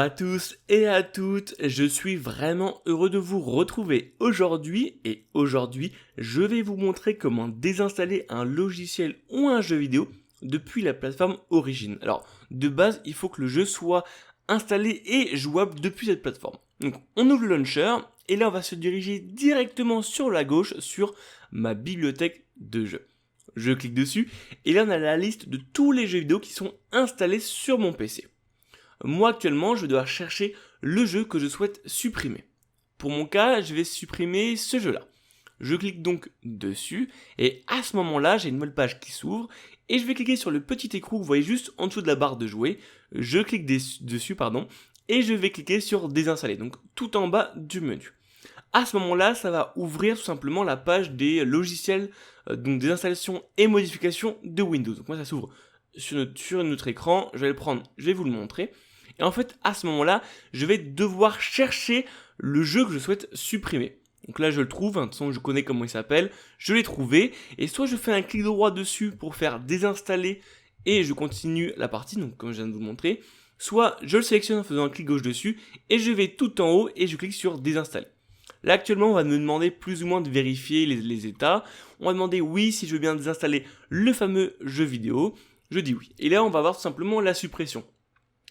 à tous et à toutes, je suis vraiment heureux de vous retrouver aujourd'hui et aujourd'hui je vais vous montrer comment désinstaller un logiciel ou un jeu vidéo depuis la plateforme Origin. Alors de base il faut que le jeu soit installé et jouable depuis cette plateforme. Donc on ouvre le launcher et là on va se diriger directement sur la gauche sur ma bibliothèque de jeux. Je clique dessus et là on a la liste de tous les jeux vidéo qui sont installés sur mon PC. Moi actuellement je dois chercher le jeu que je souhaite supprimer. Pour mon cas je vais supprimer ce jeu là. Je clique donc dessus et à ce moment là j'ai une nouvelle page qui s'ouvre et je vais cliquer sur le petit écrou que vous voyez juste en dessous de la barre de jouer. Je clique dessus et je vais cliquer sur désinstaller, donc tout en bas du menu. À ce moment-là, ça va ouvrir tout simplement la page des logiciels, donc des installations et modifications de Windows. Donc moi ça s'ouvre sur notre écran, je vais le prendre, je vais vous le montrer. Et en fait, à ce moment-là, je vais devoir chercher le jeu que je souhaite supprimer. Donc là, je le trouve, de toute façon, je connais comment il s'appelle, je l'ai trouvé, et soit je fais un clic droit dessus pour faire désinstaller, et je continue la partie, donc comme je viens de vous le montrer, soit je le sélectionne en faisant un clic gauche dessus, et je vais tout en haut, et je clique sur désinstaller. Là, actuellement, on va me demander plus ou moins de vérifier les états. On va demander oui si je veux bien désinstaller le fameux jeu vidéo. Je dis oui. Et là, on va voir tout simplement la suppression.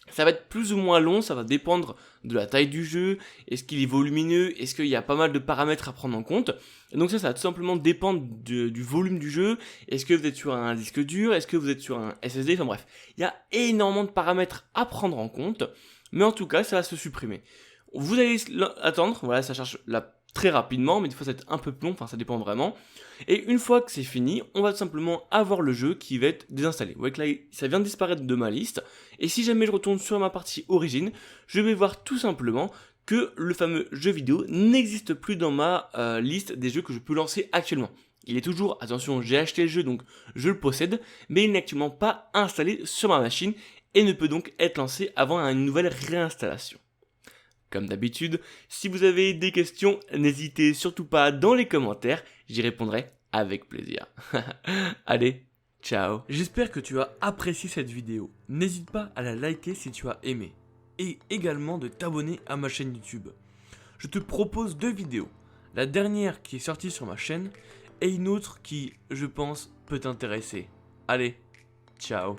Ça va être plus ou moins long, ça va dépendre de la taille du jeu, est-ce qu'il est volumineux, est-ce qu'il y a pas mal de paramètres à prendre en compte. Et donc ça va tout simplement dépendre du volume du jeu, est-ce que vous êtes sur un disque dur, est-ce que vous êtes sur un SSD, enfin bref. Il y a énormément de paramètres à prendre en compte, mais en tout cas ça va se supprimer. Vous allez attendre, voilà, ça charge très rapidement, mais des fois ça va être un peu plus long, enfin ça dépend vraiment. Et une fois que c'est fini, on va tout simplement avoir le jeu qui va être désinstallé. Vous voyez que là, ça vient de disparaître de ma liste. Et si jamais je retourne sur ma partie origine, je vais voir tout simplement que le fameux jeu vidéo n'existe plus dans ma liste des jeux que je peux lancer actuellement. Il est toujours, attention, j'ai acheté le jeu donc je le possède, mais il n'est actuellement pas installé sur ma machine et ne peut donc être lancé avant une nouvelle réinstallation. Comme d'habitude, si vous avez des questions, n'hésitez surtout pas dans les commentaires, j'y répondrai avec plaisir. Allez, ciao. J'espère que tu as apprécié cette vidéo. N'hésite pas à la liker si tu as aimé. Et également de t'abonner à ma chaîne YouTube. Je te propose 2 vidéos. La dernière qui est sortie sur ma chaîne et une autre qui, je pense, peut t'intéresser. Allez, ciao.